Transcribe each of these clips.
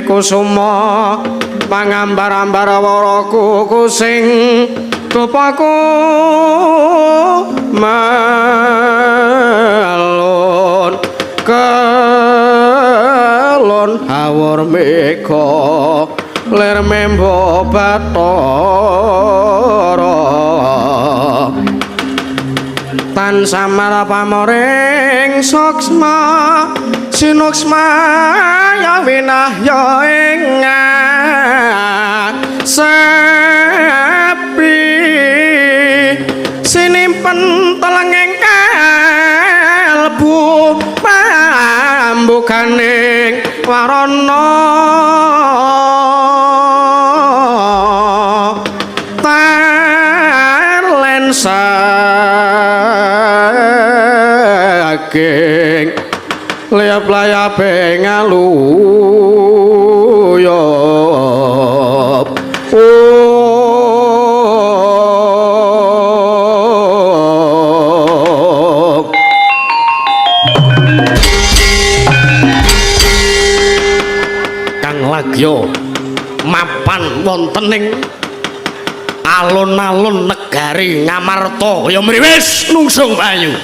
kusuma pangambar-ambar waraku kusing tupaku malon kelon hawur mega ler membo bathara tan samara pamoring soksma sinuksma ya winah ya ing sepi sinimpen telenging kalbu pambukaning warana tarlen saking layap-layape ngaluyup Kang Lagya mapan wontening alun-alun negari Ngamarta ya mriwis nungsung bayu.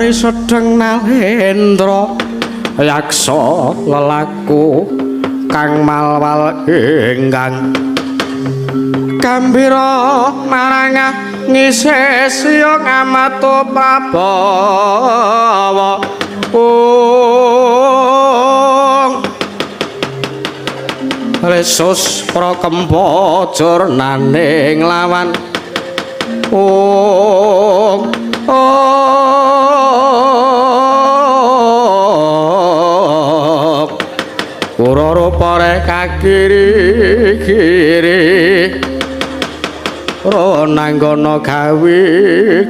Ori sedeng Nalendra yaksa lelaku kang malwal ingkang gambira marang ngisesya ngamatu Prabawa Lesus prakempa jurnaning lawan Ora rupane kakiri-kiri ro nanggana gawe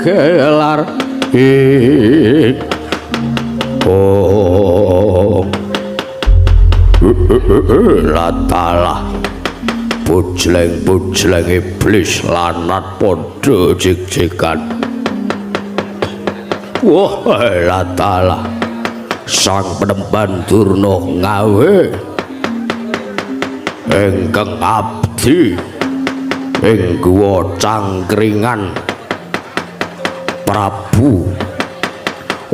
gelar Latalah bujleng-bujleng iblis lanat padha jig-jigan wah latalah sang penemban Durna ngawe ingkang abdi ing guwa cangkringan Prabu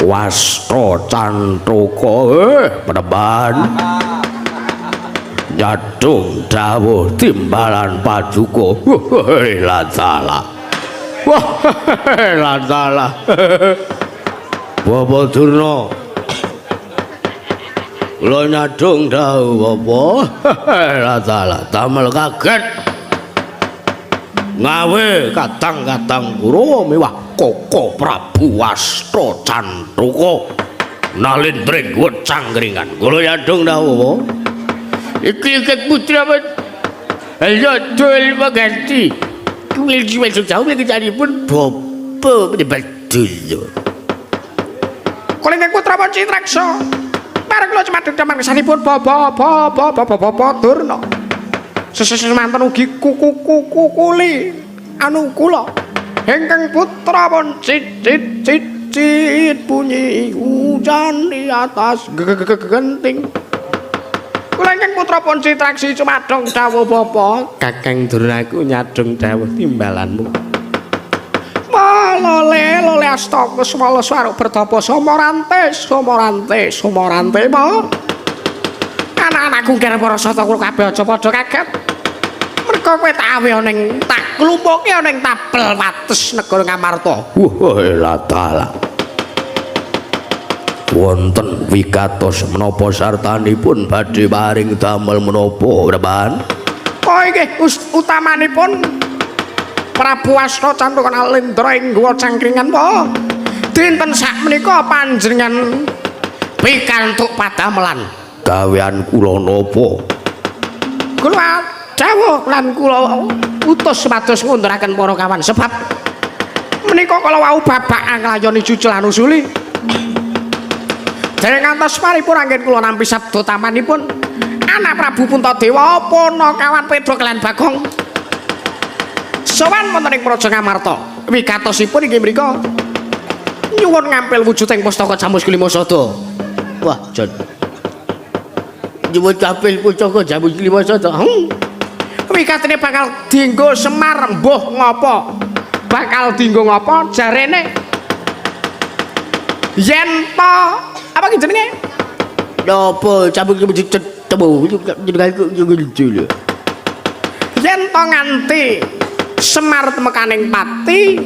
Wasta Cantaka penemban nyadung dawuh timbalan paduka latalah wah latalah Bapak Durna lo nyadung dawuh apa latalah damel kaget ngawe kadang-kadang Kurawa mewah Koko Prabu Wasta Cantaka nalendring cangkringan kula nyadung dawuh iki putra men ayo dul maganti kuwi jiwa jauh kejaripun bapa bedul kula ingkang putra Citraksa bareng kula cemadhek damar kesanipun bapa Durna semanten ugi kuli anu kula ingkang putra cicit bunyi hujan di atas genting kula ingkang putra Citraksi cumadhong dawuh bapa Kakang Durnaku nyadong dawuh timbalanmu lole astaka semala swaruk bertapa somorante mo anak-anakku kira para sata kula kabeh aja padha kaget merga kowe tak awe ning tak klumpuke ning tapel wates negara Ngamarta wah latalah wonten wigatos menapa sartanipun badhe paring damel menapa Praban oh nggih utamanipun Prabu Wasta Cantaka Nalendra ing guwa cangkringan po dinten sakmenika panjenengan pikantuk padamelan gawean kula napa kula dawuh lan kula utus supados ngunduraken para kawan sebab menika kala wau babak nglayoni cucul anusuli dereng ngantos paripun anggen kula nampi sabda tamanipun anak Prabu Puntadewa Pana kawan Pedro lan Bagong sowan wonten ing Praja Ngamarta wigatosipun inggih mriku nyuwun ngampil wujuding pustaka Jamus Klimasada wah jan nyuwun ngampil pustaka Jamus Klimasada wigatine bakal dienggo Semar mbuh ngopo bakal dienggo ngopo jarene yen to apa ki jenenge napa Jamus Klimasada yen to nganti Semar temekaning pati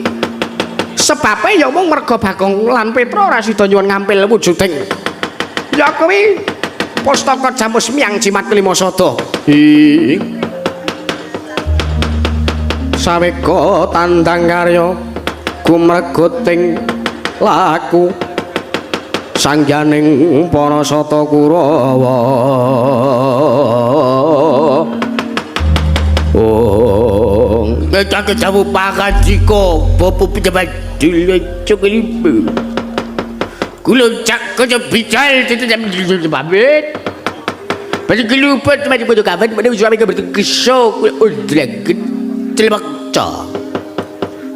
sebabe ya mung merga Bagong lan Petra ora sida nyuwun ngampil wujuding ya kuwi pustaka Jamus Miang Jimat Klimasada saweka tandang karya gumreguting laku sangjaning para sata Kurawa Ngecake jamu pakajiko Bopo pejabat dilecok Kulo cak kojo bical Tito jam babit Bagi kelupet Mati bodoh kawan Pada suami kau berkeso Udraget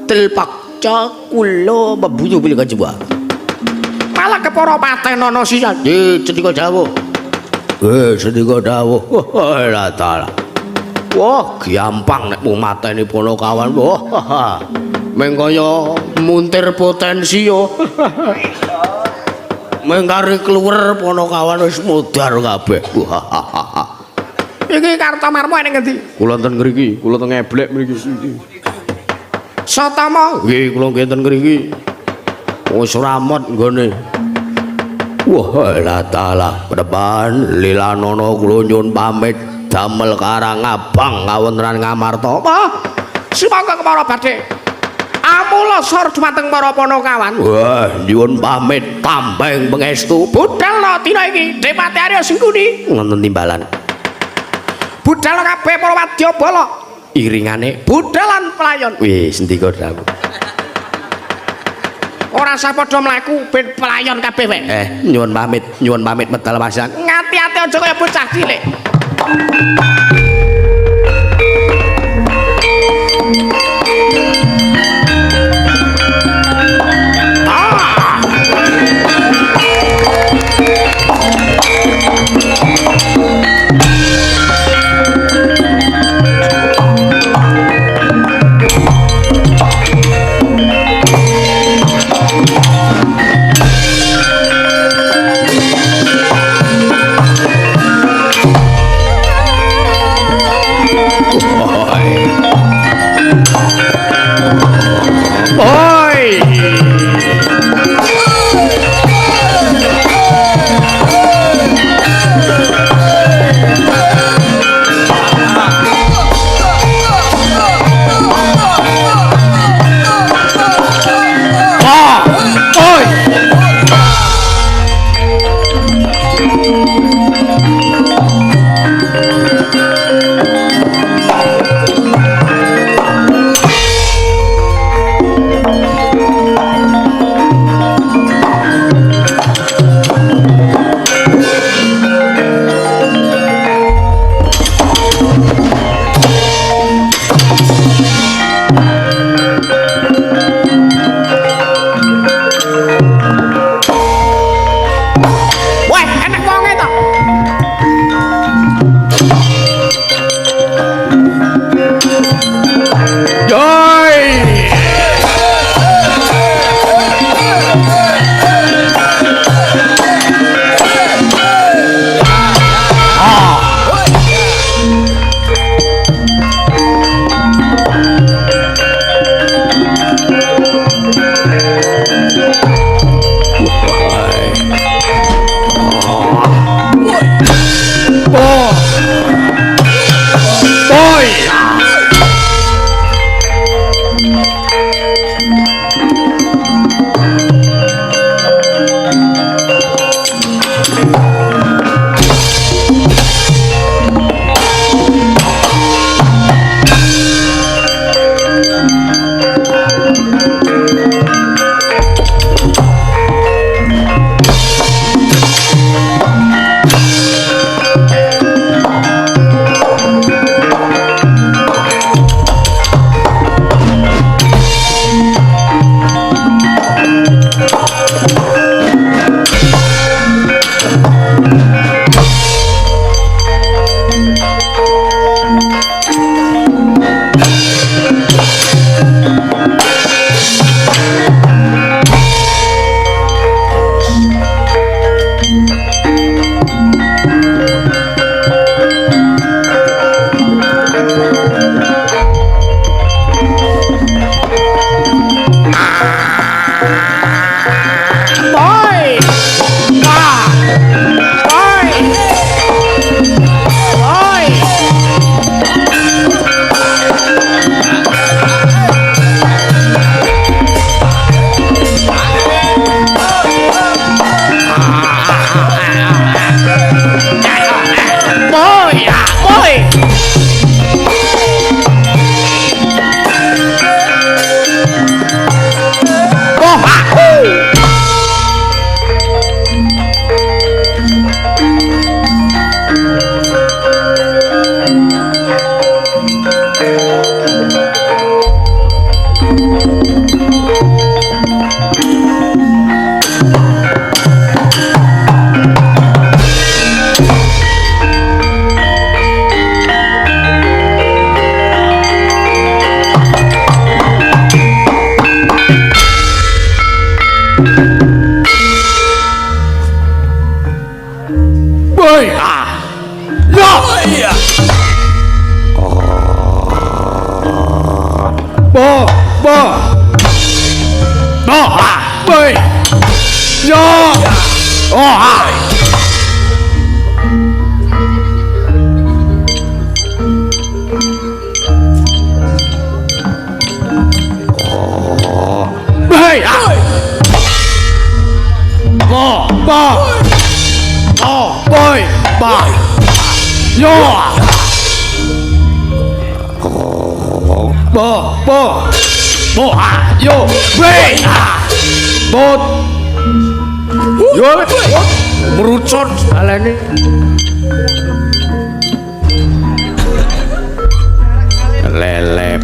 Telpakca Kulo Mabunuh boleh kau coba Malah keporo paten nono sisa Sediko jamu Sediko jamu Latalah wah gampang nek mung mateni Ponokawan wah mengkaya muntir potensi yo mengkari keluar Ponokawan wis mudhar kabeh. Iki Kartomarma ning ngendi? Kula ten ngriki, kula teng Ngeblek mriki. Satama, nggih kula nggih ten ngriki. Wis ramot nggone. Wah, la taala depan Lilanono kula nyuwun pamit damel Karang Abang kawontenan Ngamarta. Apa? Sumangga kepara badhe. Amula sor dumateng para Ponokawan. Wah, nyuwun pamit tambeng pangestu. Budal dina iki Depati Arya Singkuni wonten timbalan. Budal kabeh para wadyabala. Iringane budalan pelayon. Wis ndika Dawu. Ora usah padha mlaku ben pelayon kabeh wae. Nyuwun pamit medal Masang. Ngati-ati aja kaya bocah cilik. Yo. Oh. Hey. Bo. Oh, boy. Ba. Yo. Bo. Bo. Yo. Hey. Bot. Yo. Merucut balane. Lele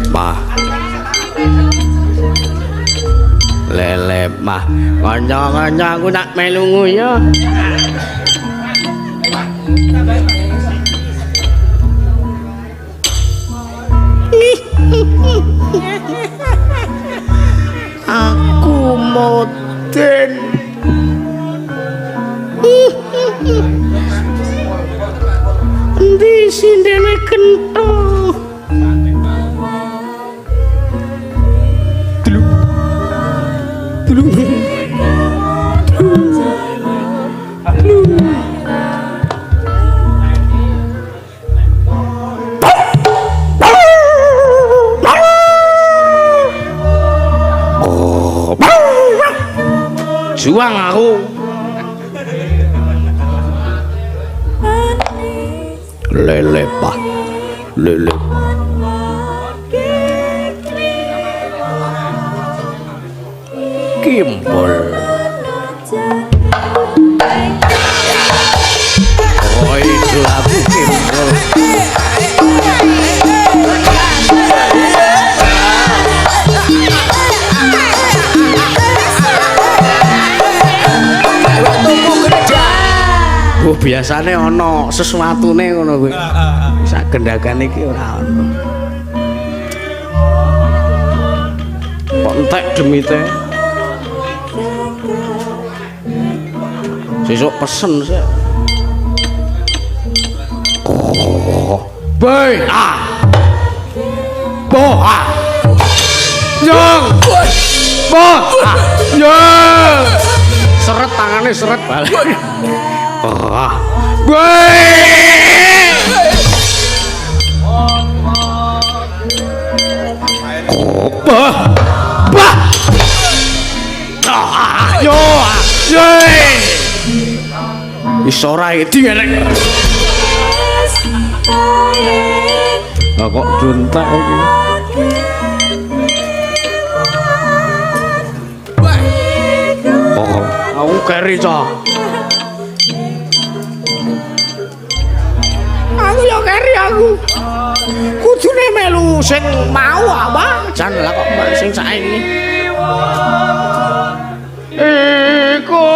mah kanca-kanca aku tak melu nguyu aku moden endi sindene kenthong juang aku lele kimbol oh itu aku kimbol oh biasane ana sesuatune ngono kuwi sak gendakan iki ora ana kok entek demite sesuk pesen sik oh boy bo jong bo yo seret tangane seret balik boy yo iso ora iki elek kok duntak iki aku keri cah aku yo keri aku kudune melu sing mau apa jan lah kok sing saiki iku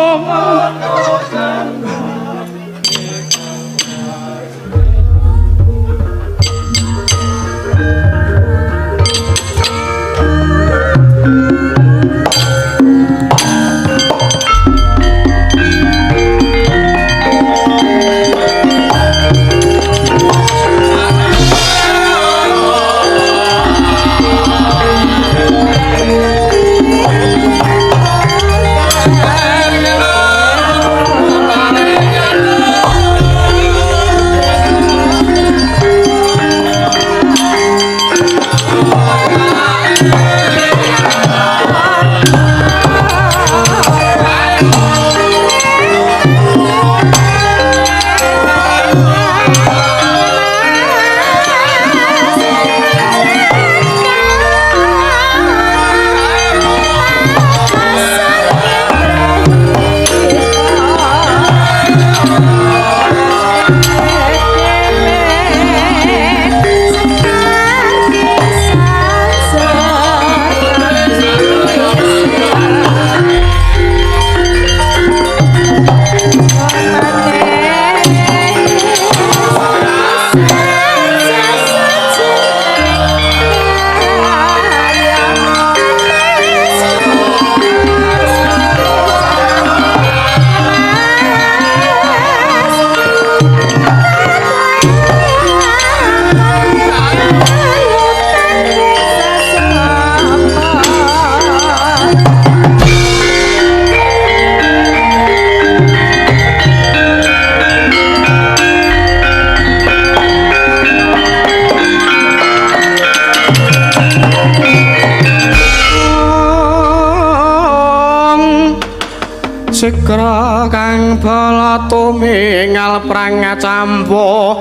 Sikra kang bala tumingal prangacampo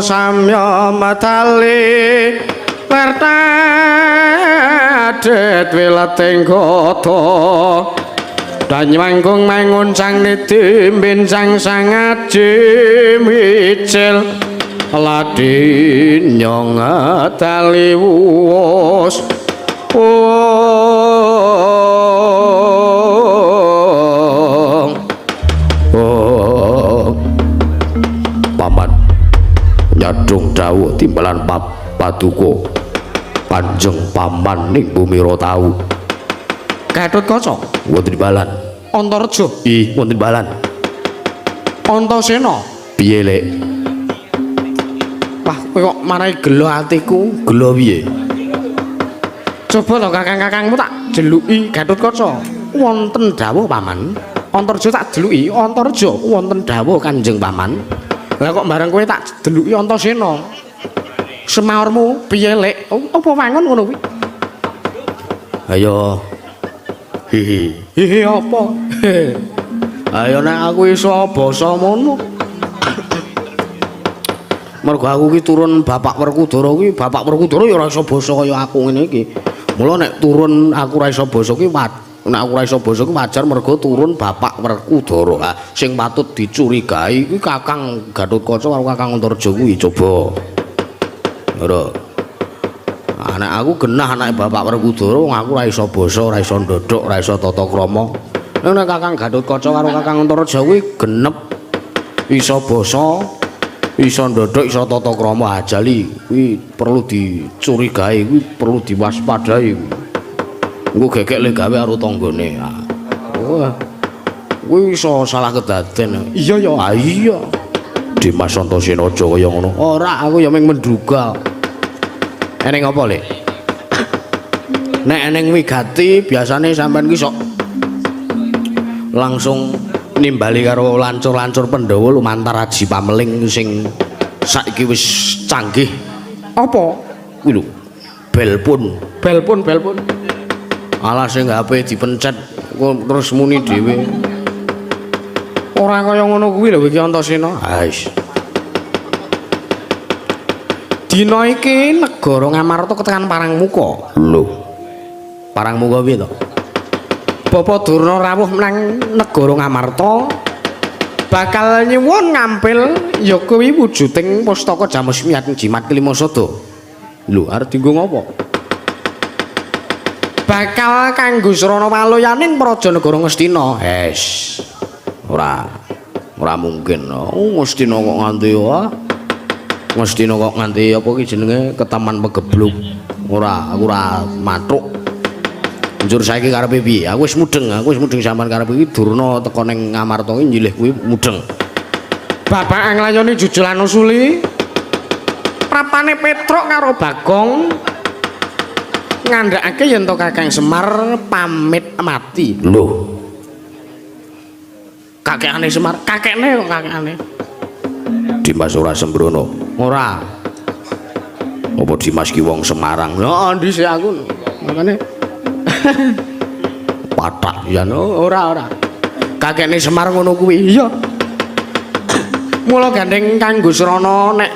samya medali pertadet wileting gata danyanggung manguncang nitimbin sang sangaji micil ladin nyong tali wus paman nyadung dawuh timbalan paduka panjeng paman ning bumira tau Gatotkaca wonten balan Antareja ih wonten balan Antasena piye lek wah kowe kok marai gelo atiku gelo piye coba to kakang-kakangmu tak jeluki Gatotkaca wonten dawuh paman Antareja tak deluki Antareja wonten dawuh Kanjeng paman lah kok bareng kowe tak deluki Antasena semaurmu piye lek apa wangun ngono kuwi ayo hihi apa ayo nek aku iso basa mono mergo aku ki turun Bapak Werkudara kuwi Bapak Werkudara ya ora iso basa kaya aku ngene iki mula nek turun aku ora iso basa ki nek aku ora iso basa ki wajar mergo turun Bapak Werkudara sing patut dicurigai kuwi Kakang Gatotkaca karo Kakang Antareja kuwi coba ora anak aku genah anake Bapak Werkudara wong aku ora iso basa ora iso ndodhok ora iso tata krama nek Kakang Gatotkaca karo Kakang Antareja kuwi genep iso basa iso ndodhok iso tata krama ajali kuwi perlu dicurigai kuwi perlu diwaspadai engko gegek le gawe karo tanggane wah kuwi iso salah kedaden iya ya iya Dimas Antasena aja kaya ngono ora aku ya mung menduga eneng apa le nek eneng wigati biasane sampean ki sok langsung nimbali karo lancur-lancur Pandhawa lumantar aji pameling sing saiki wis canggih apa kuwi lho belpon alah sing HP dipencet terus muni dhewe ora kaya ngono kuwi lho iki Antasena hais dina iki negara Ngamarta ketekan Parangmuka lho Parangmuka piye to Bapak Durna rawuh menang negara Ngamarta bakal nyuwun ngampil ya kuwi wujuding pustaka Jamusmiyat Jimat Kelima Sada lho arep dienggo ngopo bakal kanggo srana paloyaning praja negara Ngastina hes ora mungkin Ngastina kok nganti Ngastina kok nganti apa ki jenenge Ketaman Pegebluk aku ora mathuk njur saiki karepe piye aku wis mudeng sampean karepe iki Durna teko ning Ngamarta iki nyilih kuwi mudeng bapak nglayoni jujulan usuli prapane Petruk karo Bagong ngandhakake yen to Kakang Semar pamit mati lho kakekane Semar kakekne kok kakekane Dimas ora sembrono ora apa Dimas ki wong Semarang lho ndise aku makane patak ya ora kakekne Semar ngono kuwi iya mula gandeng kanggo srana nek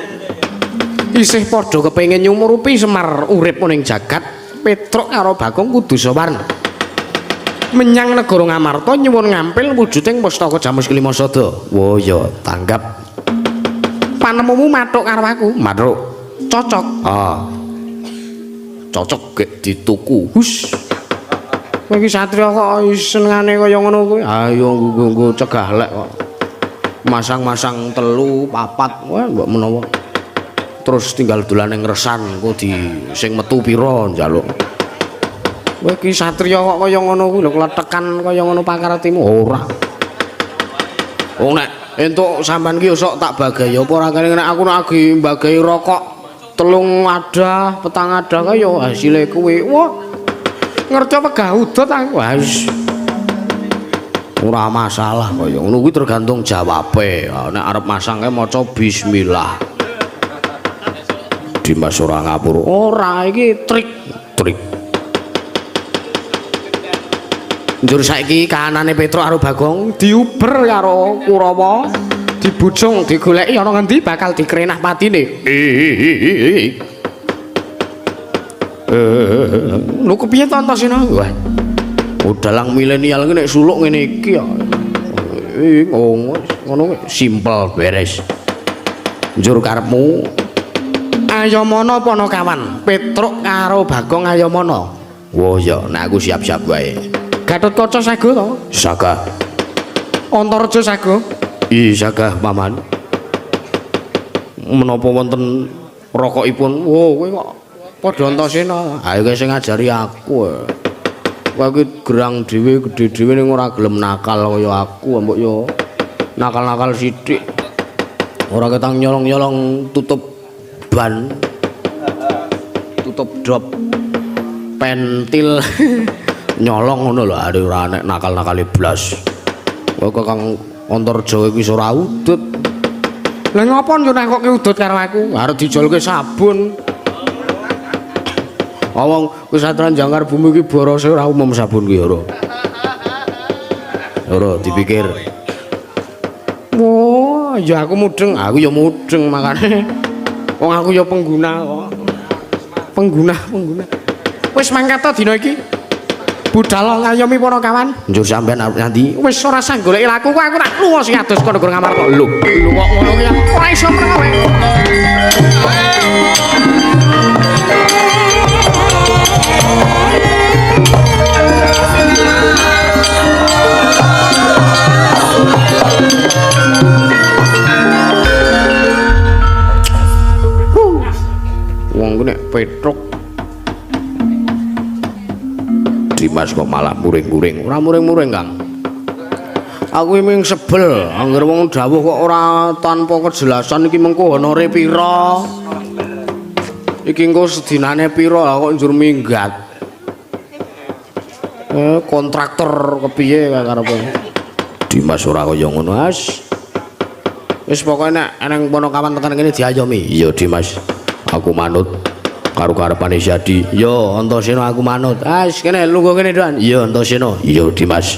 isih padha kepengin nyumurupi Semar urip ning jagat Petruk karo Bagong kudu sowan menyang negara Ngamarta nyuwun ngampil wujuding pustaka Jamus Kelima Sada wo ya tanggap panemumu mathuk karo aku mathuk cocok cocok gek dituku hus kowe iki satriya kok senengane kaya ngono kuwi ayo nggo cegah lek kok masang-masang 3 4 wah mbok menawa terus tinggal dolan ning resan kok di sing metu pira njaluk kowe iki satriya kok kaya ngono kuwi lho kletekan kaya ngono pakaretimu ora wong nek entuk sampean ki sok tak bagahi apa ora kene nek aku nek agi bagahi rokok 3 adah petang adah kaya hasile kuwi wah ngerti apa gaudot aku wis ora masalah kaya ngono kuwi tergantung jawabe nek arep masang kae maca bismillah Dimas ora ngapura ora iki trik Njur saiki kahanane Petruk karo Bagong diuber karo Kurawa, dibujung digoleki ana ngendi bakal dikrenah patine. Lho kepiye to Antasena? Wah. Dalang milenial ki nek suluk ngene iki ya. Ngono simpel beres. Njur karepmu Ayamana apa ana kawan? Petruk karo Bagong Ayamana. Wah ya, nek aku siap-siap wae. Gatotkaca sago to? Sagah. Antareja sago? Iya sagah, Paman. Menapa wonten rokokipun? Wo, kowe kok padha Antasena. Ayo kowe sing ngajari aku. Kowe iki gerang dhewe, gedhe dhewe ning ora gelem nakal kaya aku, mbok yo. Nakal-nakal sithik. Ora ketang nyolong-nyolong tutup ban. Tutup drop pentil. Nyolong ngono lho, are ora nek nakal-nakale blas. Kowe Kakang Antareja iki wis ora udut. Lah ngopo yo nek kok udut karo aku? Arep dijolke sabun. Wong kesatran Jangkar Bumi iki borose ora umum sabun ki ora. Ora dipikir. Wah, ya aku mudeng ya makane. Wong aku ya pengguna kok. Pengguna. Wis mangkat to dina iki. Budal ngayomi para kawan. Njur sampean arep nganti wis ora sang goleki laku kok aku tak lunga sing ados kono nggon kamar kok. Lho kok ngono ki ora iso mrene. Wong ku nek Petruk Dimas kok malah muring-muring. Ora muring-muring, Kang. Aku ming sebel angger wong dawuh kok ora tanpa kejelasan iki mengko honore pira. Iki engko sedinane pira kok njur minggat. Kontraktor kepiye karepe? Dimas ora kaya ngono, As. Wis pokoke nek eneng ponokawan tekan kene diayomi. Iya, Dimas. Aku manut karo karepane Jadi. Yo Antasena aku manut. As kene lungguh kene doan. Iya Antasena. Iya Dimas.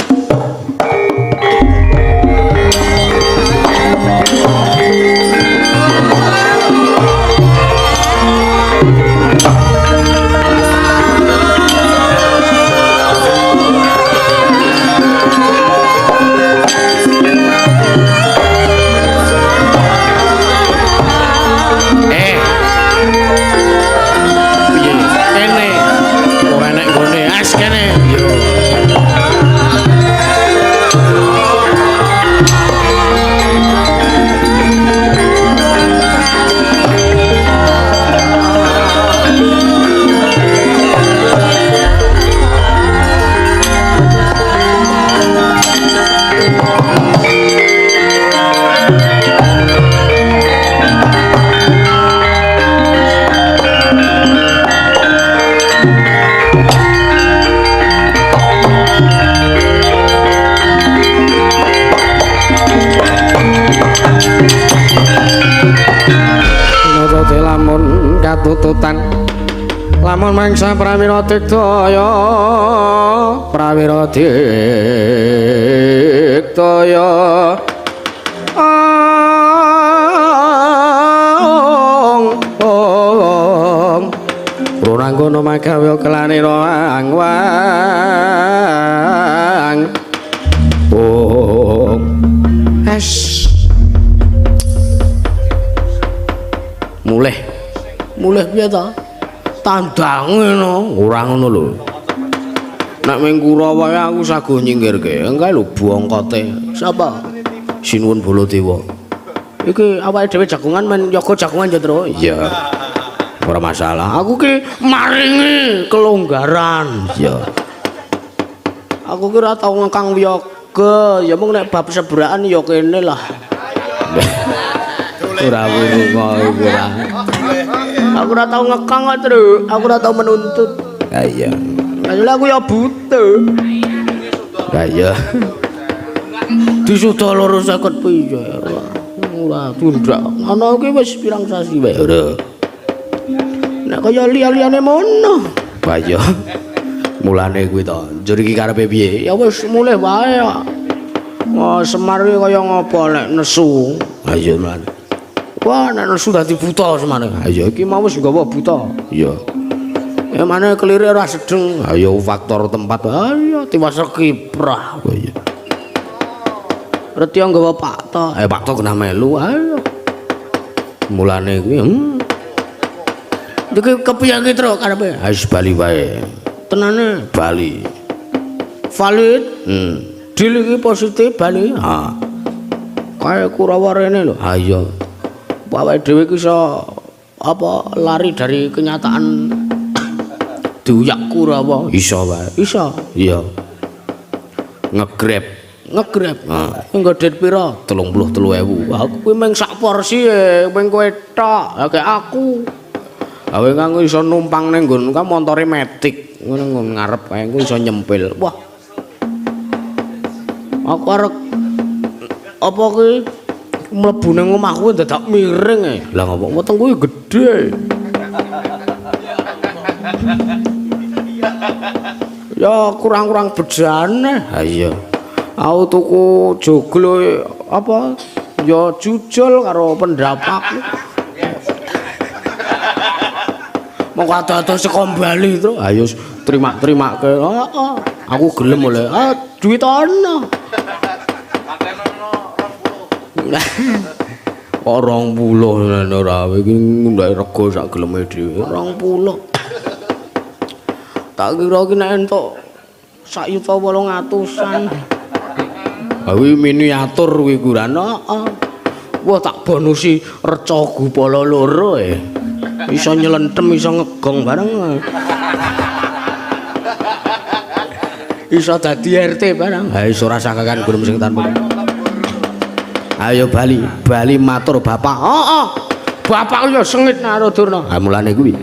Tututan lamun mangsa prawira digdaya Runanggono magawe kelane wang mulih piye ta? Tandange no, ora ngono lho. Nek ming Kurawa aku sago nyinggirke, engke lho bongkote. Sapa? Sinuwun Baladewa. Iki awake dhewe jagongan men yoga jagongan Jatro. Iya. Ora masalah. Aku ki maringi kelonggaran. Iya. Aku ki ora tau ngekang yoga, ya mung nek bab sebraan ya kene lah. Ora ngono iku ora. Aku ora tau ngekang kok, Tru. Aku ora tau menuntut. Ha iya. Lah aku ya buta. Lah iya. Disuda 250 piye. Ora tundrak. Ana iki wis pirang sasi wae. Ora. Nek kaya liya-liyane mono. Ha iya. Mulane kuwi to. Njur iki karepe piye? Ya wis mulih wae. Wah, Semar iki kaya ngopo nek nesu. Ha iya mulane. Wah, nek nesu dadi buta semane. Ha iya iki mau wis nggawa buta. Iya. Ya mana kelire ora sedeng. Ha iya faktor tempat. Ha iya tiwas kiprah. Ha iya. Retya nggawa Pakto. Pakto kena melu. Ha iya. Mulane kuwi iki kepiye iki Tru karepe? Wis bali wae. Tenane bali. Valid. Dil iki positif bali. Ha. Kae Kurawa rene lho. Ha iya. Awake dhewe iki iso apa lari dari kenyataan diuyak Kurawa. Iso wae. Iso. Iya. Ngegrab. Ha. Engko det pira? 33.000. Aku kuwi mung sak porsi mung kowe tok. Kayak aku. Awe kanggo iso numpang ning nggon ka montore metik ngono ngarep kae engko iso nyempil. Wah. Aku arep apa kuwi mlebu ning omahku dadak miring e. Lah ngopo wetengku gedhe. Ya kurang-kurang bejane. Ha iya. Aku tuku joglo apa ya jujul karo pendapatku. Monggo ado-ado saka Bali Tru. Ayo terima-terima ke. Heeh. Aku gelem oleh. Duit ana. Kok 20 ora iki ndak rego sak geleme dhewe 20. Tak kira iki nek entuk 1.800.000-an. Ha kuwi miniatur kuwi ukuran. Heeh. Wah tak bonusi reca gupala loro Iso nyelentem iso ngegong bareng. Iso dadi RT bareng. Ha iso rasakan gurem sing tanpa. Ayo Bali matur bapak. Heeh. Bapak ya sengit karo Durna. Ha mulane kuwi.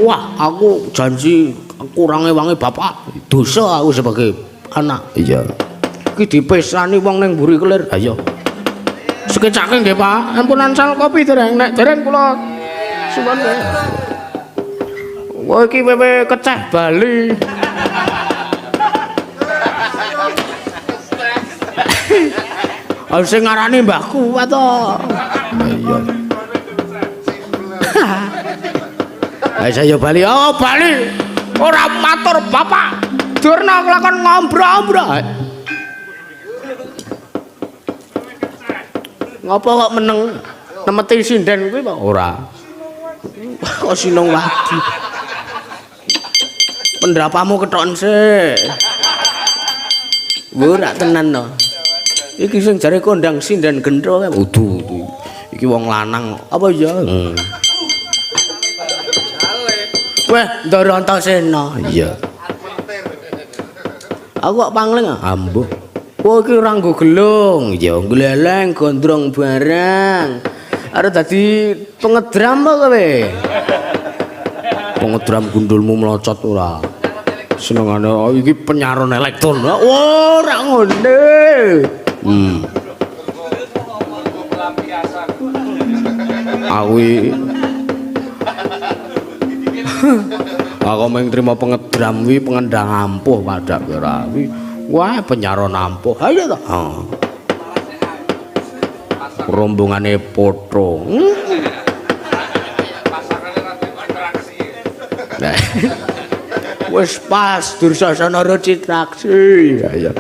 Wah, aku janji kurange wangi bapak. Dosa aku sebagai anak. Iya. Iki dipesani wong ning mburi kelir. Ha iya. Sekecake nggih, Pak. Ampunan sal kopi dereng nek dereng kula suwun nggih. Wah, iki wewe keceh Bali. Aku sing ngarani mbahku to. Iya. Ayo saya Bali. Oh, Bali. Ora matur bapak. Durna kelakon ngombro-ombro. Ngopo kok meneng nemeti sinden kuwi kok ora. Kok sinong wadi. Pendapamu keton sik. Ora tenan to. Iki sing jare kondang sinden gendro kae. Udu. Iki wong lanang. Apa ya? Weh, Ndarantasena. Iya. Aku kok pangling ambuh. Wah iki ora nggo gelung. Ya gleleng gondrong barang. Arep dadi pengedram apa kowe? Pengedram gundulmu melocot ora. Senengane iki penyaron elektron. Ora ngene. Aku mung trima pengedram wi pengendang ampuh padak ora wi. Wah, penyaron ampuh. Ha iya to. Rombongane potro. Wis pas Dursasana Citraksi. Ya iya.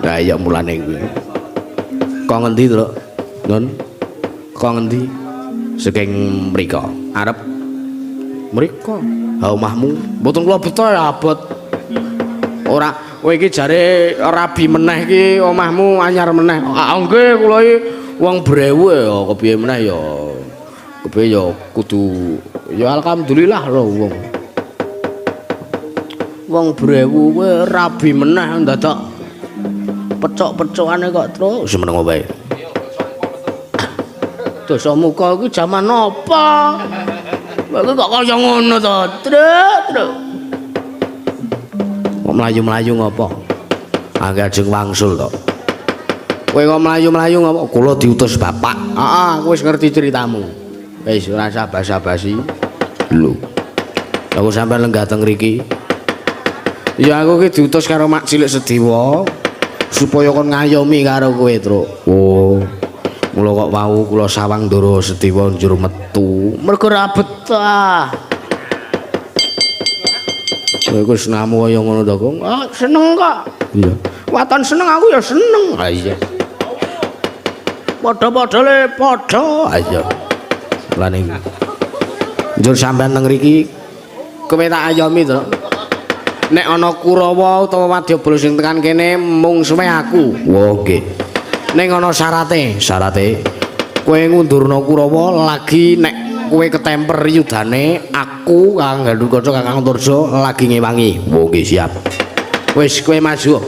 Lah iya mulane kuwi. Kok ngendi to, Nun? Kok ngendi? Saking mriko. Arep mriko. Ha omahmu mboten kula beto ya abot. Ora kowe iki jare rabi meneh iki omahmu anyar meneh. Nggih kula iki wong brewu ya kepiye meneh ya. Kepiye ya kudu ya alhamdulillah lho wong. Wong brewu kowe rabi meneh dadak pecok-pecokane kok terus semeneng wae. Dosa muka iki jaman apa? Kok kaya ngono to, Truk. Kok mlayu-mlayu ngopo? Ajeng wangsul to. Kowe kok mlayu-mlayu ngopo? Kula diutus bapak. Heeh, aku wis ngerti ceritamu. Wis ora usah basa-basi. Lho. Aku sampean lenggah teng mriki. Ya aku ki diutus karo mak cilik Sediwa supaya kon ngayomi karo kowe, Truk. Oh. Mula kok mau kula sawang Ndara Sediwa njur metu. Mergo ra betah. Kowe wis namu kaya ngono to, Kong? Ah, seneng kok. Iya. Waton seneng aku ya seneng. Ah iya. Padha-padha le padha. Ah iya. Lan iki. Njur sampean teng mriki kowe tak ayomi to. Nek ana Kurawa utawa Wadyabala sing tekan kene mung suwe aku. Wo nggih. Ning ana syarate kowe ngundurna Kurawa lagi nek kowe ketemper yudane aku Kang Gandhukaca Kakang Turja lagi ngewangi. Wo nggih siap. Wis kowe maju.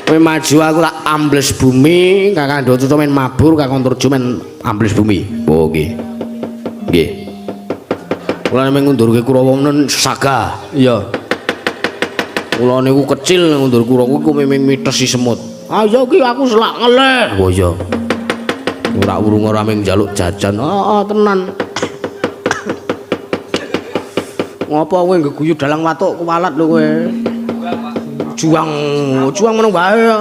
Kowe maju aku tak ambles bumi Kakang Gandhukaca men mabur Kakang Turja men ambles bumi. Wo nggih. Nggih. Kula men ngundurke Kurawa men saga. Iya. Kula niku kecil ngundur Kurawa iku miming mitesi semut. Ayo ki aku selak ngeleh. Oh iya. Ora urung ora ming njaluk jajan. Heeh tenan. Ngopo kowe geguyu dalang watuk kuwalat lho kowe. Juang meneng bae.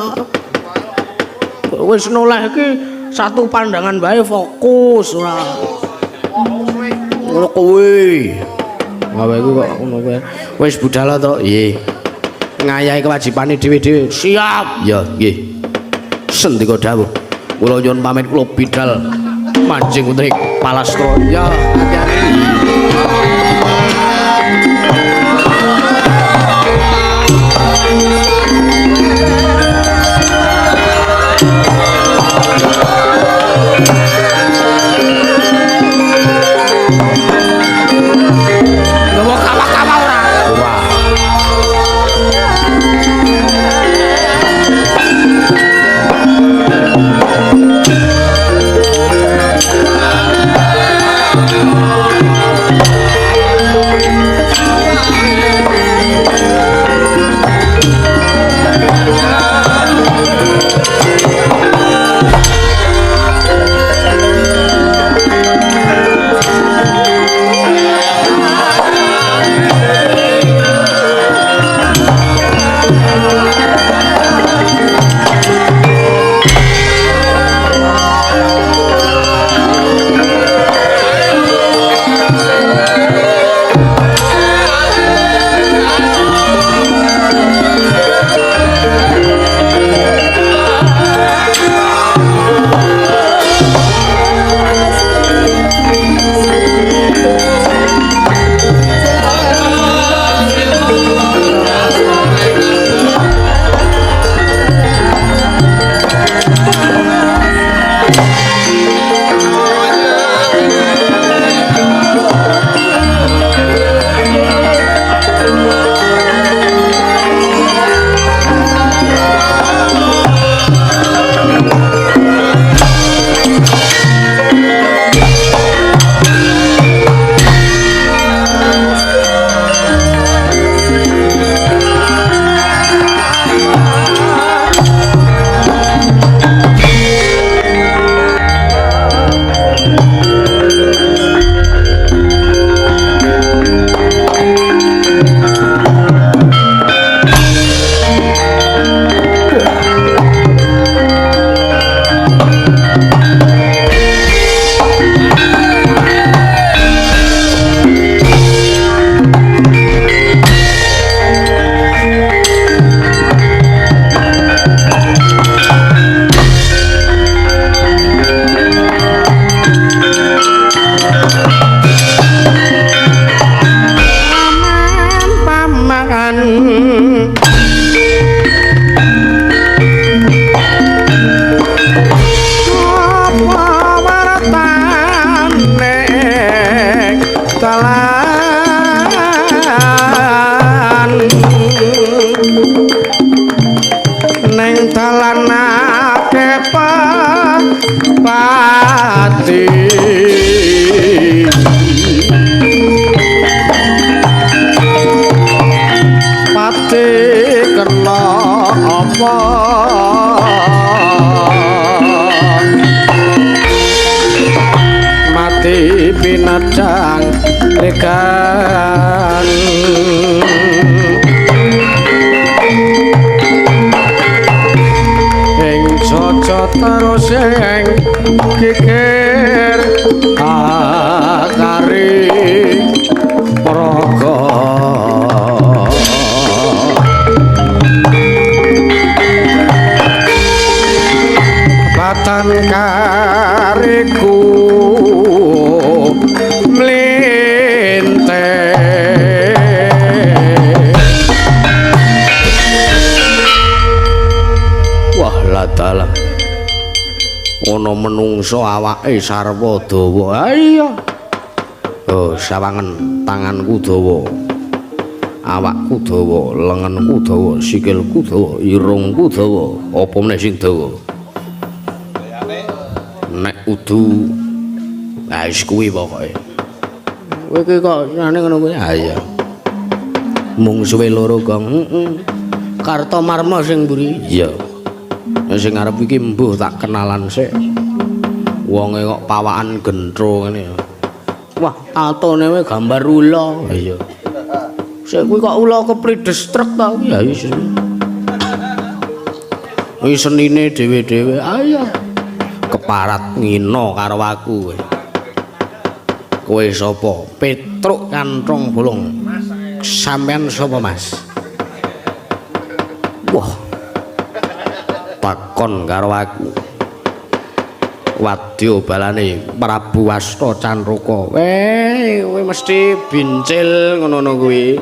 Wis noleh iki satu pandangan bae fokus ora. Ngono kowe. Gawe iku kok ngono kowe. Wis budal to? Nggih. Ngayahi kewajibane dhewe-dhewe. Siap. Ya, nggih. Sendika dawuh. Kula nyuwun pamit kula bidal mancing utrik Palastra. Ya, hati-hati. pinacang rekan terus yang geger akari praga batan kariku dalah ana menungso awake sarwa dawa. Iya. Oh, sawangen tanganku dawa. Awakku dawa, lengenku dawa, sikilku dawa, irungku dawa. Apa meneh sing dawa? Nek udu wis kuwi pokoke. Kowe iki kok nyane ngono kuwi. Ha iya. Mungsuhe loro gong. Kartomarma sing mburi. Iya. Sing arep iki mbuh tak kenalan sik. Wonge kok pawakan gentro ngene ya. Wah, atone wae gambar ula. Iya. Sik kuwi kok ula keprides trek ta? Ya wis. Wis senine dhewe-dhewe. Ayo. Keparat ngino karo aku kowe. Kowe sapa? Petruk Kantrong Bolong. Sampeyan sapa, Mas? Wah. Takon karo aku. Wadya balane Prabu Wasta Canruka. Kowe mesti bincil ngono kuwi.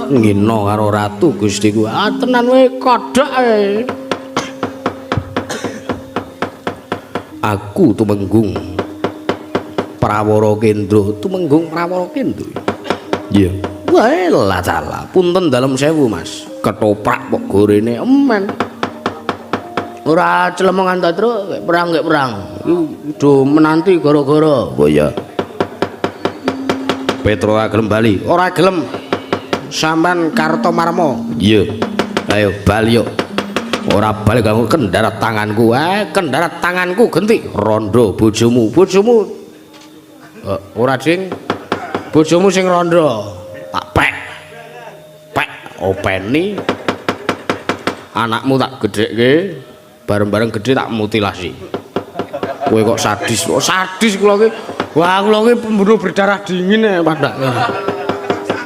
Ngino karo ratu Gustiku. Ah tenan wae kodhok ae. Aku tumenggung Prawara Kendra, tumenggung Prawara Kendra. Iya. Wae lah dalah, punten dalem sewu Mas. Ketoprak kok gorene emen. Ora celemongan ta, Truk, perang gek perang. Do menanti gara-gara. Oh ya. Petro gelem bali, ora gelem. Sampean Kartomarma. Iya. Ayo bali yo. Ora bali ganggu kendarat tanganku. Kendarat tanganku genti. Rondo bojomu, bojomu. Ora ding. Bojomu sing rondo. Tak pek openi anakmu tak gedhekke bareng-bareng gedhe tak mutilasi. Kowe kok sadis kula ki. Wah kula ki pembunuh berdarah dingin ya Pak.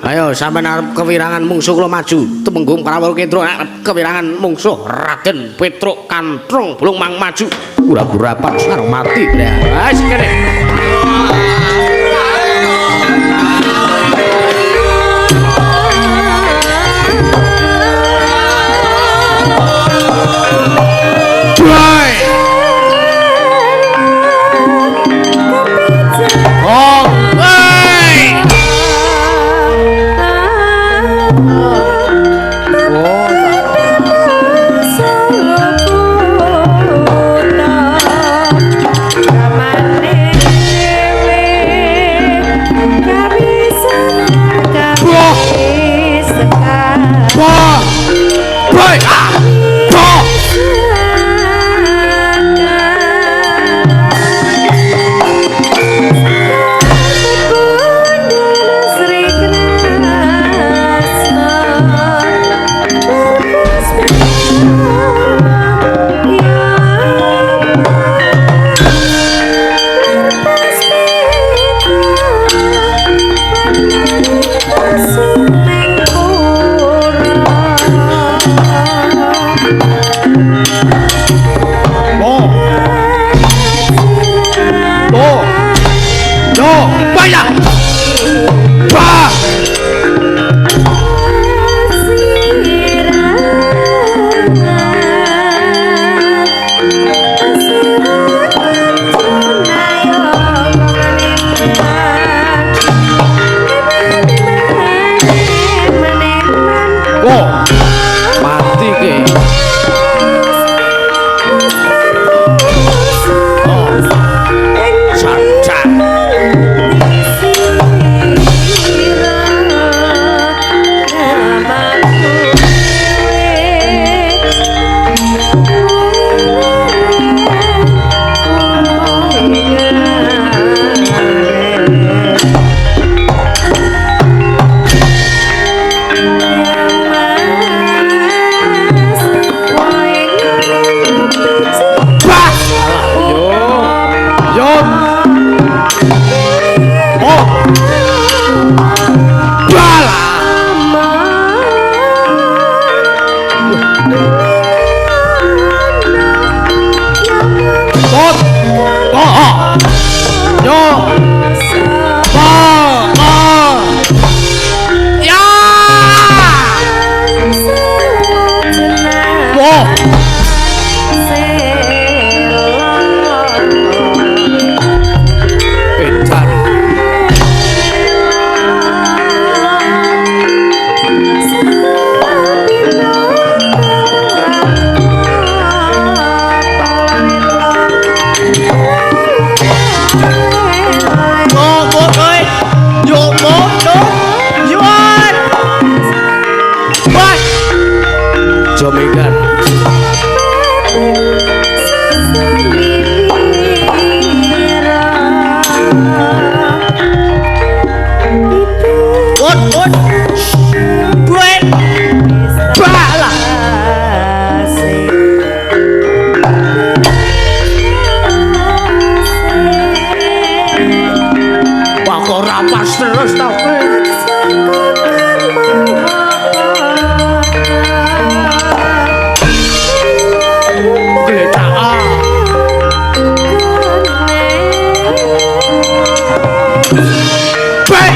Ayo sampean arep kewirangan mungsuh kula maju tumenggung Prawara Kendra arep kewirangan mungsuh Raden Petruk Kantrong Bolong mang maju pura-pura pasar mati ya wis kene.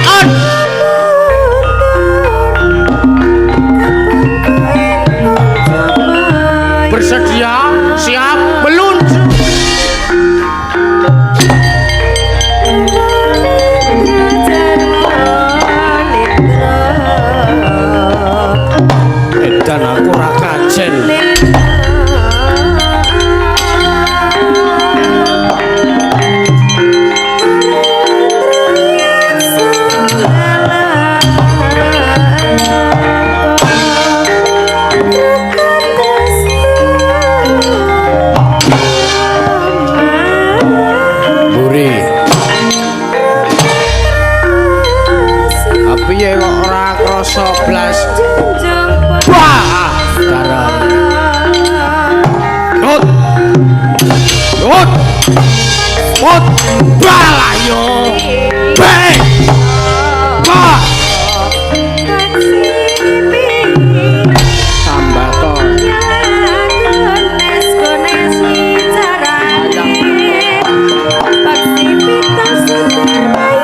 on. Bersedia, siap, meluncur. Dan aku ora kajen. Piye kok ora krasa blas. Wah, karang. Nut. Nut. Mut. Balayo. Beng. Wah. Tambah to.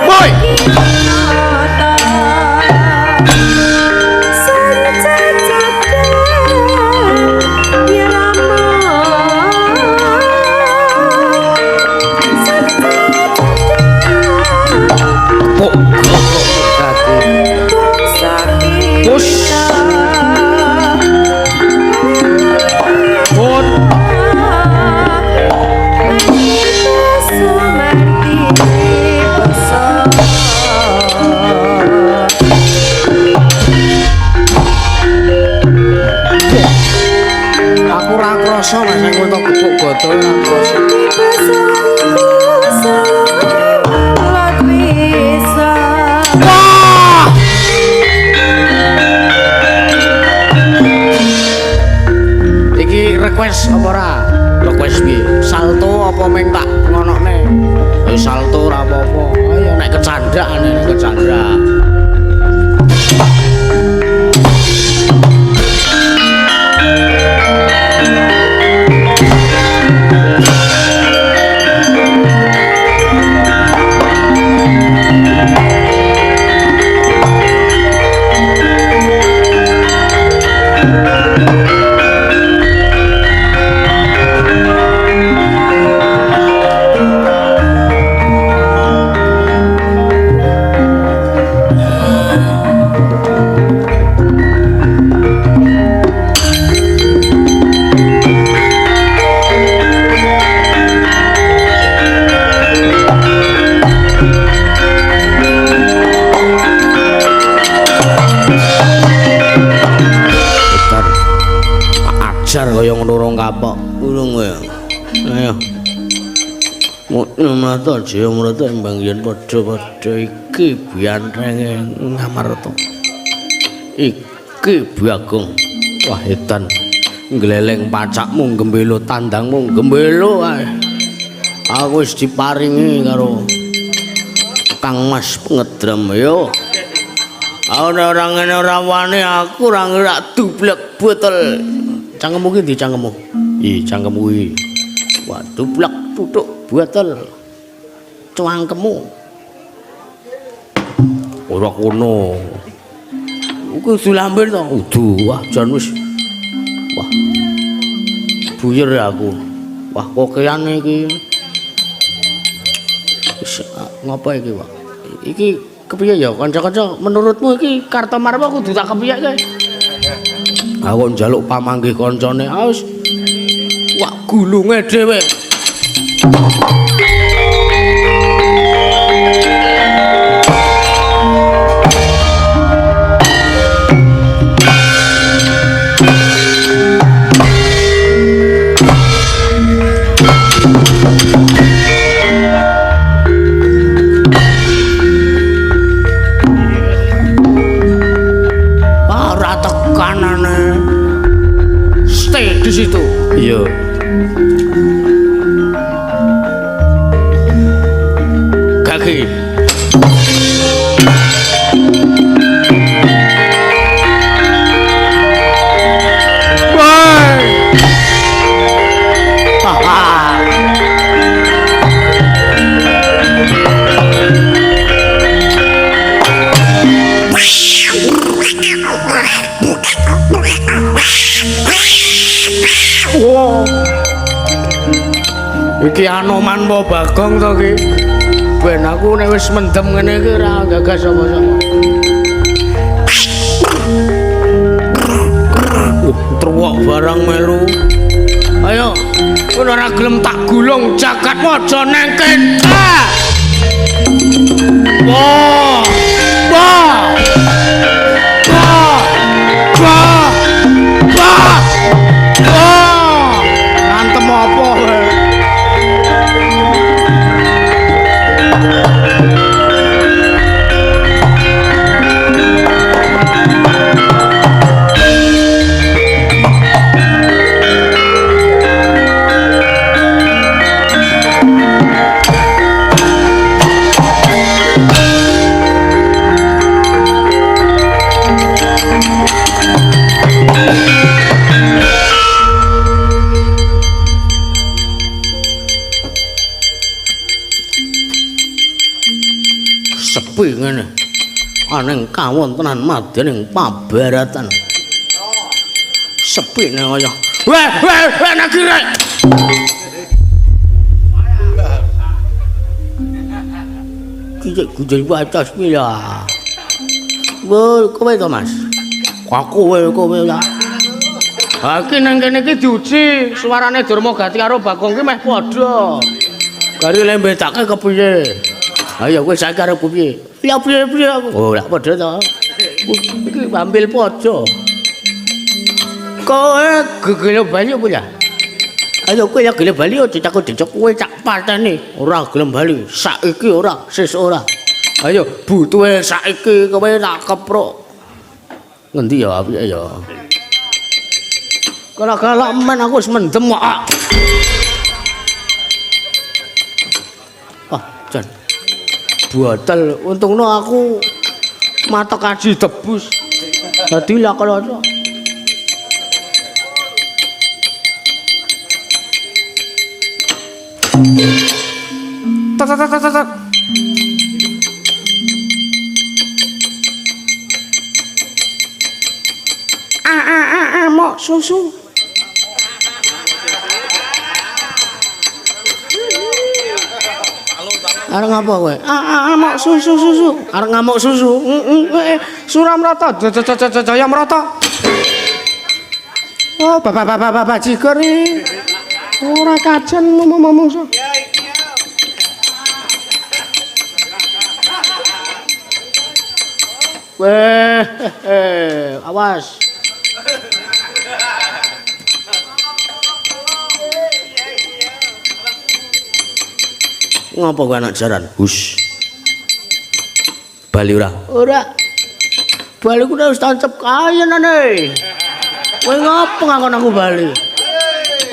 Woi. Aku ora krasa Mas aku tok kepuk botol ora krasa. Wah! Iki request apa ora? Request piye? Salto apa meng tak ngonokne? Salto ora apa-apa. Ayo nek kecandrakane nek kecandrak. Kaya ngono kapok urung kowe. Ayo. Mutno mata jaya mrata embang yen padha-padha iki biantrenge ngamarta. Iki Bagong. Wah edan. Gleleng pacakmu gembelo tandangmu gembelo ae. Aku wis diparingi karo Kang Mas Ngedrem yo. Ana ora ngene ora wani aku ora ngerak dublek botol. Cangkemmu ki ndi cangkemmu? Ih, cangkemmu iki. Wah, dublek tutuk botol. Cangkemmu. Ora kono. Iku sulamben to. Udu, wah jan wis. Wah. Buyer aku. Wah, kokeane iki. Wis ngapa iki, Pak? Iki kepiye ya kanca-kanca? Menurutmu iki Kartomarma kudu tak kepiye iki? Aku njaluk pamanggih kancane. Wis. Wah, gulunge dhewe. Di situ. Iya. Kaki. Woi. Iki Anoman po Bagong to ki. Ben aku nek wis mendem ngene iki ora gagas sapa-sapa. Truwok barang melu. Ayo, kowe ora gelem tak gulung jagat waja nengken. Wah! Wah! Wah! Wah! Wah! Wah! Antem apa kowe? Sepi ngene. Aning kawontenan madyaning pabaratan. Sepi nek kaya. Weh, nakire. Kijek wacas ki ya. Kowe to, Mas. Kowe ya. Ha iki nang kene iki diuji, suarane Durmagati karo Bagong ki meh padha. Gari lembetake kepiye? Ayo kowe saiki arep piye? Ya piye aku. Oh, lak padha to. Iki ambil padha. Kowe gegene bali apa ya? Ayo kowe ya gelem bali aja takut dicek kowe cak pateni. Ora gelem bali, saiki ora, sesuk ora. Ayo butuhe saiki kowe tak keprok. Ngendi ya piye ya? Kalau men aku wis mendem kok. Ah, jan. Botol untungno aku mata kaji debus. Dadi lah kalau tat. Mau susu. Arep ngapa kowe? Mau susu. Arep ngamuk susu. Suramrata, Jayamrata. Oh, bapak jigur iki. Ora kajen ngomong. Weh, awas. Ngapa kowe anak jaran? Hus. Bali ora? Ora. Bali ku wis tancep kayenane. Kowe ngapa ngakon aku bali?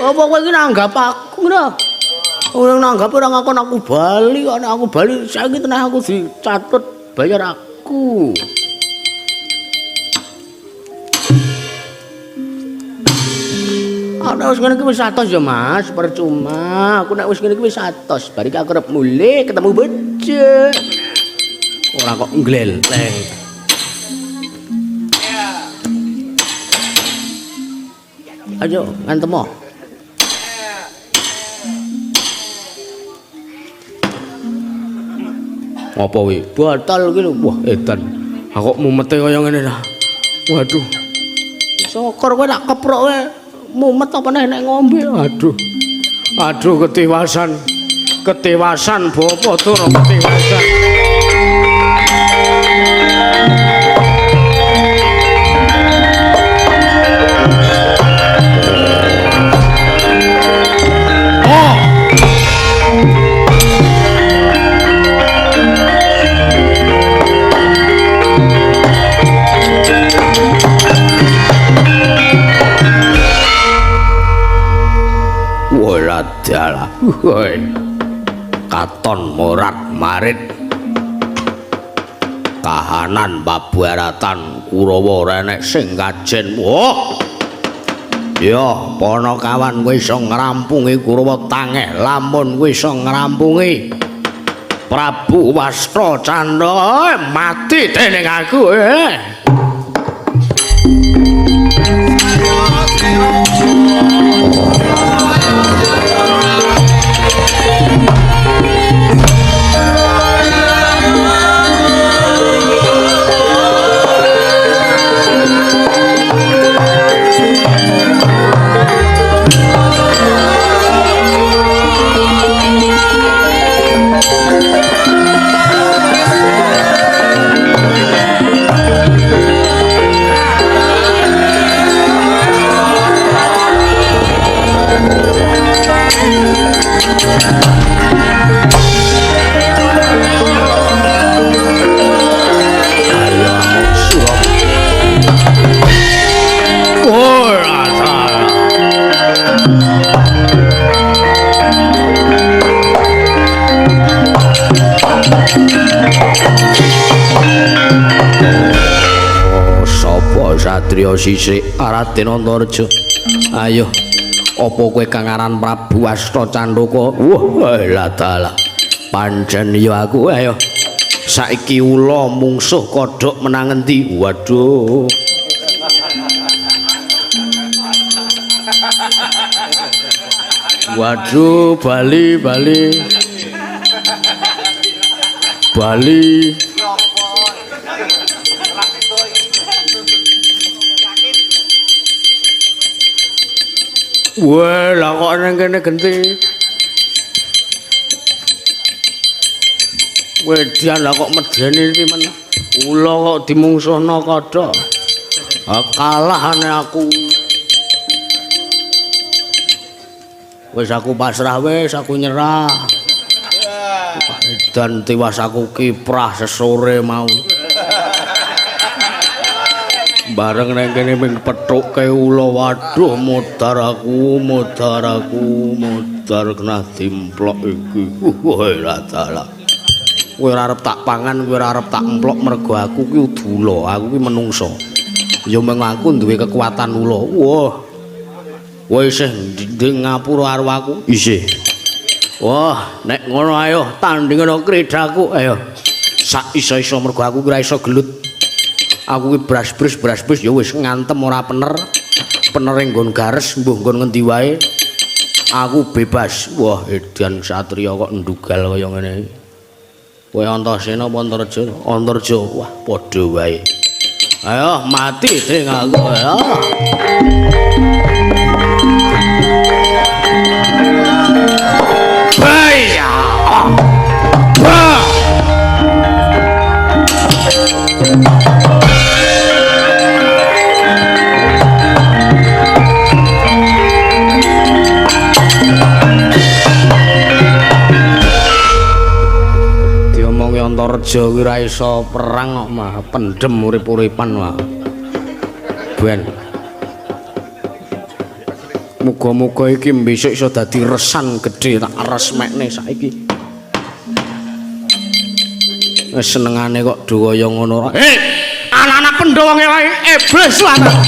Apa kowe iki nanggap aku ngono? Ora nanggap ora ngakon aku bali, kok nek aku bali saiki tenan aku dicatut bayar aku. Nek wis ngene iki wis atos ya Mas, percuma. Aku nek wis ngene iki wis atos, bar iki aku arep mulih ketemu bojo. Ora kok ngleleng. Ayo, ngantem. Apa wi? Batal iki lho. Wah, edan. Aku kok mumete kaya ngene ta. Waduh. Syukur kowe tak keprok kowe. Mumet apa nek ngombe. Aduh ketewasan bapak tur ketewasan. Dalah, katon morat marit kahanan babaratan Kurawa renek sing kajen. Wah, ya Panakawan kowe iso ngrampungi Kurawa tangeh lamun kowe iso ngrampungi Prabu Wastra Candha mati dening aku. satriya sisik Raden Antareja. Ayo, apa kowe kang aran Prabu Asta Candaka? Wah, la dalah. Pancen ya aku ayo. Saiki ula mungsuh kodhok menang endi? Waduh. Waduh, Bali. Wah, lah kok nang kene genti. Wedyan lah kok medeni iki men. Ula kok dimungsuhna kodhok. Kalahane aku. Wis aku pasrah wis, aku nyerah. Dan tiwas aku kiprah sesore mau. Bareng nang kene ping pethuke ula, waduh mudar kena dimplok iki. Wah, la dalah. Kowe ora arep tak pangan, kowe ora arep tak emplok mergo aku ki udula, aku ki menungso. Ya mung aku duwe kekuatan ula. Wah. Kowe isih nding ngapura karo aku? Isih. Wah, nek ngono ayo tandingana kredaku ayo. Sak iso-iso mergo aku ora iso gelut. Aku ki brasbris ya wis ngantem ora pener. Penere nggon gares mbuh nggon ngendi wae. Aku bebas. Wah, edan satriya kok ndugal kaya ngene iki. Kowe Antasena apa Antareja? Antareja. Wah, padha wae. Ayo mati sing aku ya. Baya. Diomongi Antareja kuwi ra iso perang kok mah pendem urip-uripan wae. Ben. Muga-muga iki besok iso dadi resan gedhe tak resmekne saiki. Wis senengane kok dhewe ngono. Anak-anak Pandhawa wae iblis lanang.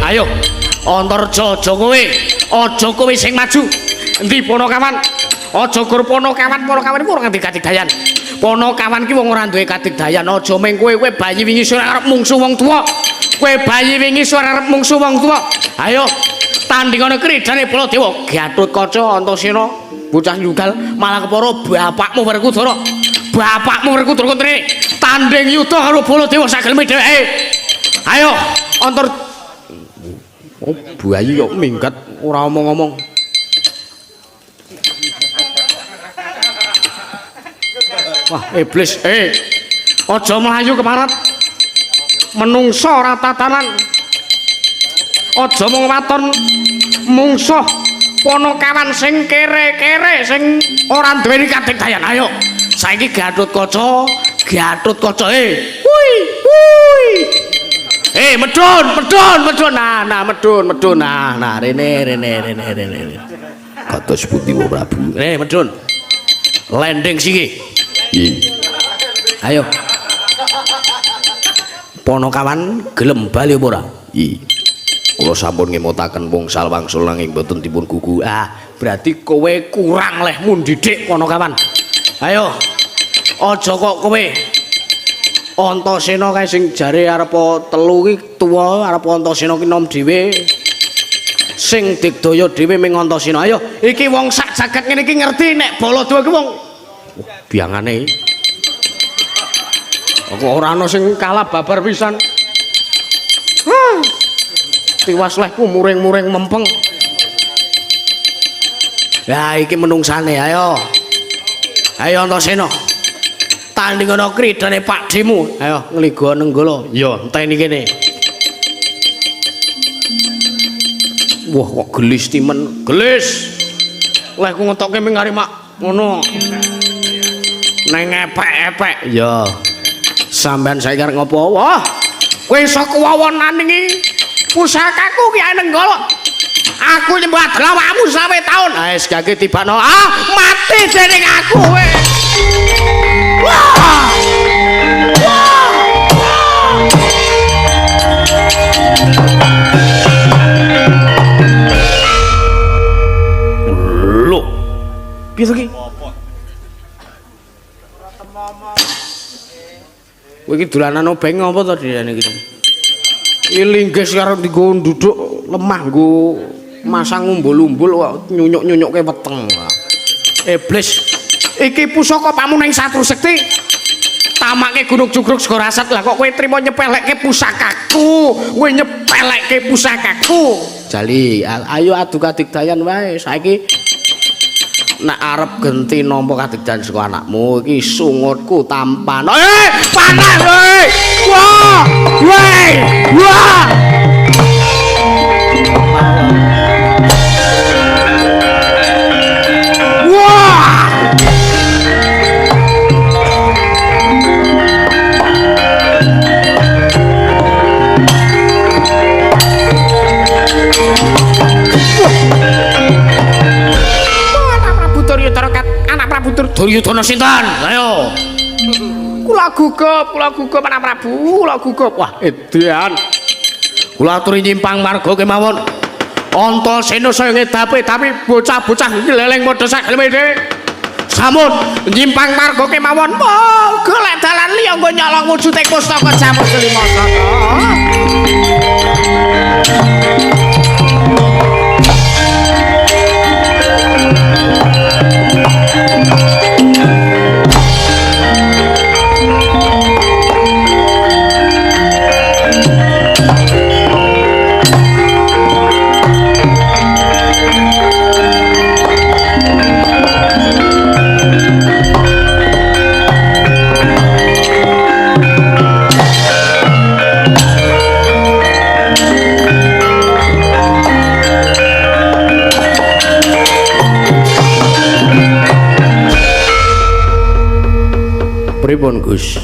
Ayo Antareja aja kowe sing maju. Endi Panakawan? Aja gur Panakawan iku ora ngerti kadigdayan. Panakawan ki wong ora duwe kadigdayan. Aja meng kowe bayi wingi sore arep mungsuh wong tuwa. Kowe bayi wingi sore arep mungsuh wong tuwa. Ayo tandingane kridane Baladewa, Gatotkaca, Antasena, bocah nyunggal malah kepara bapakmu Werkudara. Bapakmu Werkudara kontrene tanding yuda karo Baladewa sagelme dheweke. Ayo Antareja. Oh, bayi kok minggat ora omong-omong. Wah, iblis. Aja mlayu keparat. Menungso ora tatanan. Aja mung waton mungsuh Panakawan sing kere-kere sing ora duweni kadigdayan. Ayo, saiki Gatotkaca. Wuih. Medun. Nah, rene. Kados pundi wa Prabu? Medun. Landing siki. Ayo. Panakawan gelem bali apa ora? Kula sampun ngemutaken wangsul nanging boten dipun gugu. Berarti kowe kurang lehmu ndidik Panakawan. Ayo. Aja kok kowe Antasena kae sing jare arep telu ki tuwa, arep Antasena ki nom dhewe. Sing digdaya dhewe ming Antasena. Ayo, iki wong sak jagat ngene iki ngerti nek Baladewa ki wong biangane. Kok ora ana sing kalah babar pisan. Tiwas lehku muring-muring mempeng. Ya iki menungsane, ayo. Ayo Antasena. Tandingana kridane Pakdemu. Ayo ngligo nenggala. Ya, enteni kene. Wah, kok gelis timen. Gelis. Lah ku ngetokke ming kari mak ngono. Neng epek-epek. Ya. Sampeyan saiki arep ngopo? Wah. Kowe iso kuwowonan iki. Pusakaku ki Nenggala. Aku nyembah awakmu sawe taun. Ah wis gage tibano. Ah, mati dening aku kowe. Wah. Lho. Piye to ki? Kowe iki dolanan obeng apa to dene iki? Iki linggis karo dienggo nduduk lemah nggo masang umbul-umbul kok nyunyuk-nyunyukke weteng. Iblis. Iki pusaka pamuning Satru Sekti. Tamake Gunung Jugruk Sega Rasat lah kok kowe trimo nyepelekke pusakaku. Kowe nyepelekke pusakaku. Jali, ayo adu kadigdayan wae. Saiki nek arep genti nampa kadigdayan saka anakmu iki sungutku tampan. Panas kowe. Wah! Weh! Wah! Duryudana sinten? Ayo. Kula gugup Anak Prabu, kula gugup. Wah, edan. Kula aturi nyimpang marga kemawon. Antasena saya ngedapi tapi bocah-bocah iki leleng padha sak geleme. Sampun nyimpang marga kemawon. Monggo lek dalan liya nggo nyolong wujude pustaka Jamus Klimasata. Pripun Gus?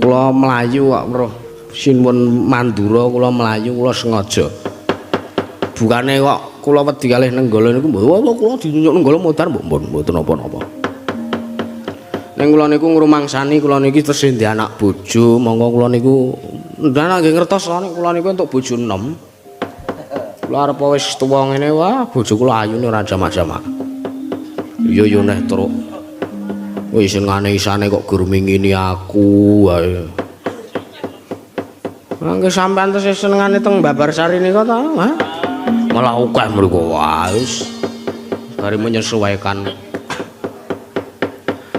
Kula mlayu kok weruh sinuwun Mandura kula mlayu kula sengaja. Bukane kok kula wedi kalih Nenggala niku mboten kula dinyunyuk Nenggala modar mboten napa-napa. Ning kula niku ngrumangsani kula niki tesih ndek anak bojo, monggo kula niku ndana nggih ngertos nek kula niku entuk bojo 6. Kula arep wis tuwa ngene wah bojo kula ayune ora jamak-jamak. Iya yo neh truk. Wis senengane isane kok gurmingini aku wae. Mangke sampean tesih senengane teng Babarsari nika ta? Hah? Malah akeh mriku wis. Bari menyesuaikan.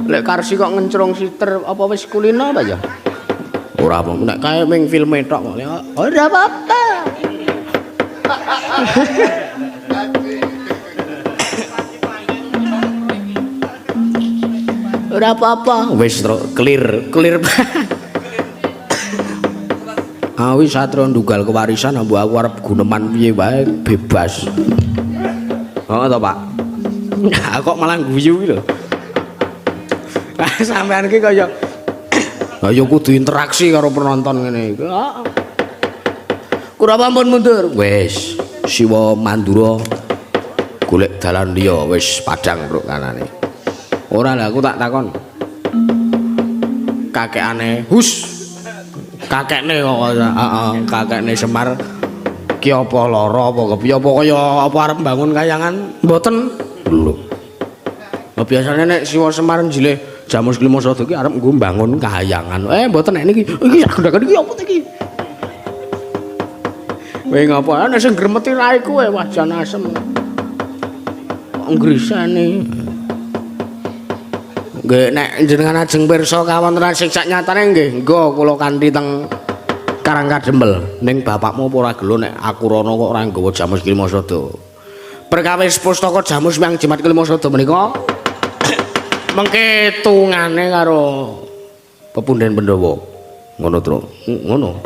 Lek Karsi kok ngencrung siter apa wis kulino ta ya? Ora apa nek kae ming filme tok kok. Ora apa-apa. Ora apa-apa, wis clear. Awi Satria ndunggal kewarisan mbok aku arep guneman piye wae bebas. Oh to, Pak. Kok malah guyu iki lho. Sampeyan iki kaya kudu interaksi karo penonton ngene iki. Kura pampun mundur. Wis, Siwa Mandura golek dalan liya wis padhang bro kanane. Ora lah aku tak takon. Kakekane Hus. Kakekne kok heeh, kakekne Semar ki apa lara apa kepiye apa kaya apa arep bangun kayangan? Mboten. Lho. Biasane nek Siwa Semar njilih Jamus Klimasada ki arep nggo bangun kahayangan. Mboten nek niki. Iki sagendakan iki apa iki? Kowe ngapa ana sing gremeti raiku wah jan asem. Kok ngrisani. Nggih nek jenengan ajeng pirsa kawontenan sing sak nyatane nggih nggo kula kanthi teng Karangkadempel ning bapakmu apa ora gelo nek aku rono kok ora nggawa Jamus Klimasada. Perkawis pustaka Jamus Hyang Jimat Klimasada menika mengke tungane karo pepunden Pandhawa. Ngono, Tru. Ngono.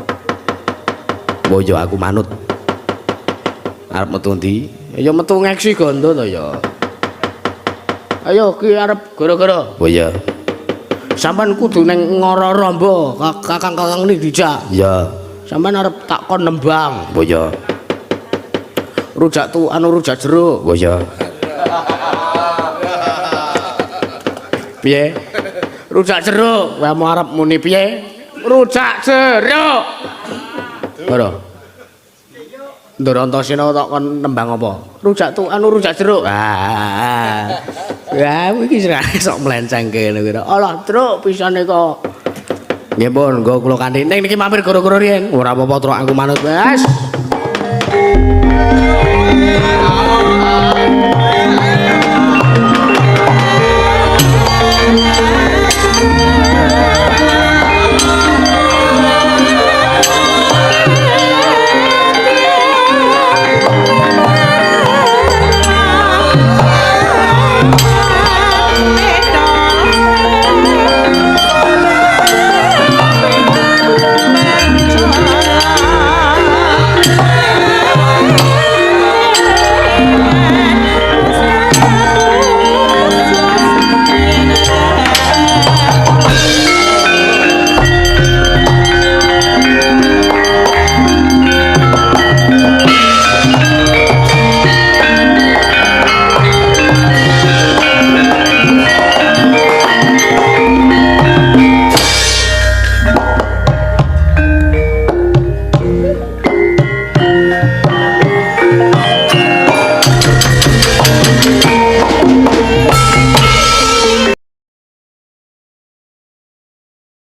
Boyo aku manut. Arep metu ndi? Ya metu ngeksi gondo to ya. Ayo ki arep gara-gara. Oh iya. Sampeyan kudu ning Ngara Ramba, Kakang-kakang ini dijak. Iya. Sampeyan arep tak kon nembang. Oh iya. Rujak rujak jeruk. Oh iya. Piye? Rujak jeruk. Kowe mau arep muni piye? Rujak jeruk. Ora. Ndorontasena tak kon nembang apa? Rujak rujak jeruk. Ya iki sok melenceng kene kira. Alah, truk pisane kok. Nggih pun, nggo kula kanthi. Ning niki mampir goro-goro riyen. Ora apa-apa truk aku manut wis.